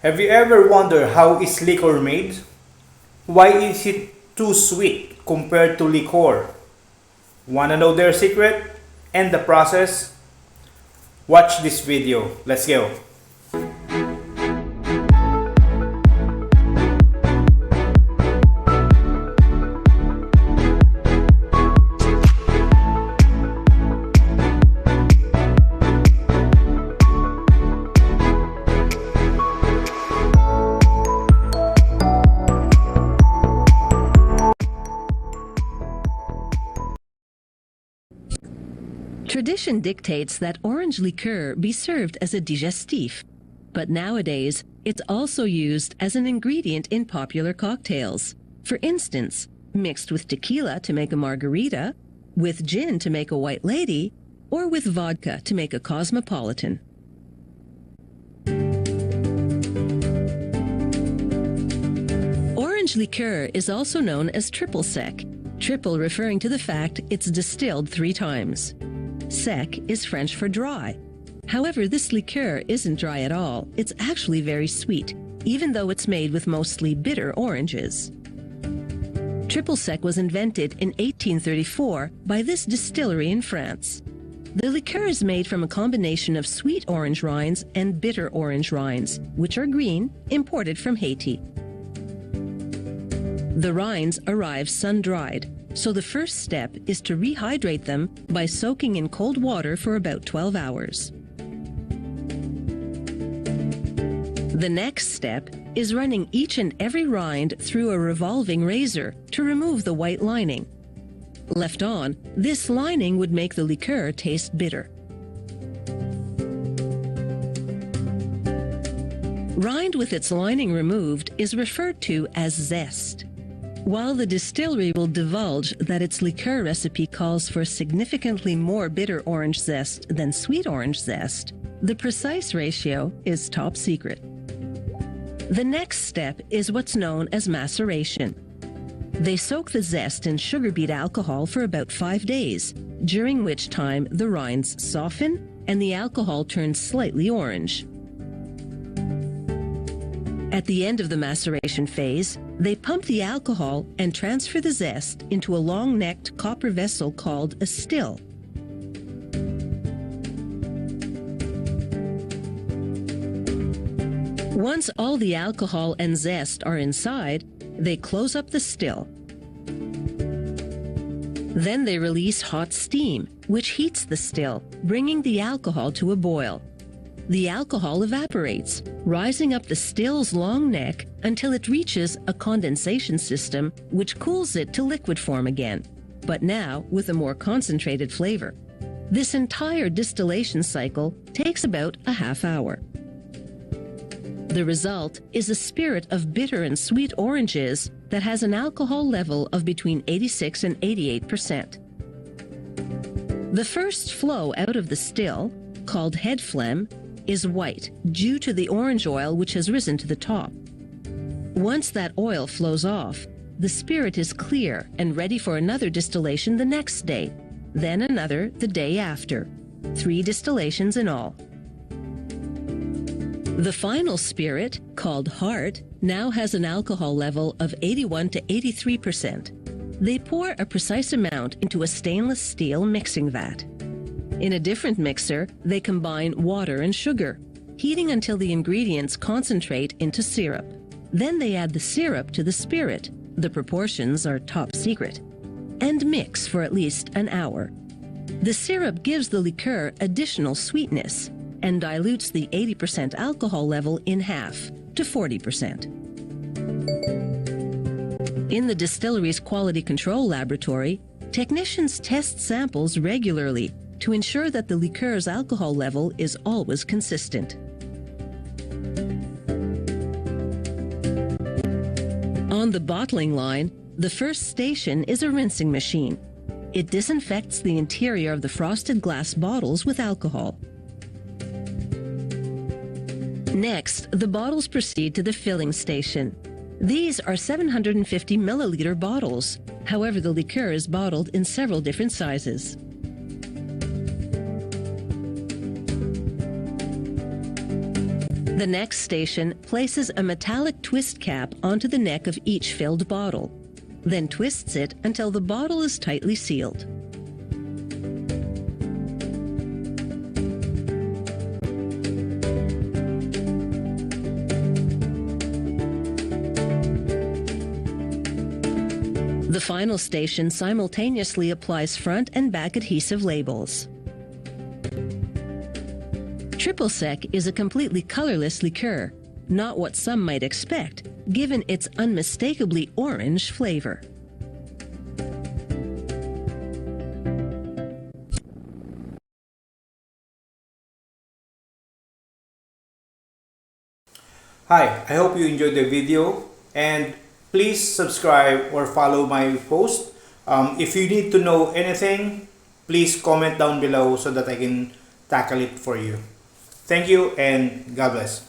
Have you ever wondered how is liquor made? Why is it too sweet compared to liquor? Wanna know their secret and the process? Watch this video. Let's go. Tradition dictates that orange liqueur be served as a digestif, but nowadays it's also used as an ingredient in popular cocktails. For instance, mixed with tequila to make a margarita, with gin to make a white lady, or with vodka to make a cosmopolitan. Orange liqueur is also known as triple sec, triple referring to the fact it's distilled 3 times. Sec is French for dry. However, this liqueur isn't dry at all. It's actually very sweet, even though it's made with mostly bitter oranges. Triple sec was invented in 1834 by this distillery in France. The liqueur is made from a combination of sweet orange rinds and bitter orange rinds, which are green, imported from Haiti. The rinds arrive sun-dried, so the first step is to rehydrate them by soaking in cold water for about 12 hours. The next step is running each and every rind through a revolving razor to remove the white lining. Left on, this lining would make the liqueur taste bitter. Rind with its lining removed is referred to as zest. While the distillery will divulge that its liqueur recipe calls for significantly more bitter orange zest than sweet orange zest, the precise ratio is top secret. The next step is what's known as maceration. They soak the zest in sugar beet alcohol for about 5 days, during which time the rinds soften and the alcohol turns slightly orange. At the end of the maceration phase, they pump the alcohol and transfer the zest into a long-necked copper vessel called a still. Once all the alcohol and zest are inside, they close up the still. Then they release hot steam, which heats the still, bringing the alcohol to a boil. The alcohol evaporates, rising up the still's long neck until it reaches a condensation system which cools it to liquid form again, but now with a more concentrated flavor. This entire distillation cycle takes about a half hour. The result is a spirit of bitter and sweet oranges that has an alcohol level of between 86 and 88%. The first flow out of the still, called head phlegm, is white due to the orange oil which has risen to the top. Once that oil flows off, the spirit is clear and ready for another distillation the next day, then another the day after. 3 distillations in all. The final spirit, called heart, now has an alcohol level of 81 to 83%. They pour a precise amount into a stainless steel mixing vat. In a different mixer, they combine water and sugar, heating until the ingredients concentrate into syrup. Then they add the syrup to the spirit, the proportions are top secret, and mix for at least an hour. The syrup gives the liqueur additional sweetness and dilutes the 80% alcohol level in half to 40%. In the distillery's quality control laboratory, technicians test samples regularly to ensure that the liqueur's alcohol level is always consistent. On the bottling line, the first station is a rinsing machine. It disinfects the interior of the frosted glass bottles with alcohol. Next, the bottles proceed to the filling station. These are 750 milliliter bottles. However, the liqueur is bottled in several different sizes. The next station places a metallic twist cap onto the neck of each filled bottle, then twists it until the bottle is tightly sealed. The final station simultaneously applies front and back adhesive labels. Triple Sec is a completely colorless liqueur, not what some might expect, given its unmistakably orange flavor. Hi, I hope you enjoyed the video, and please subscribe or follow my post. If you need to know anything, please comment down below so that I can tackle it for you. Thank you and God bless.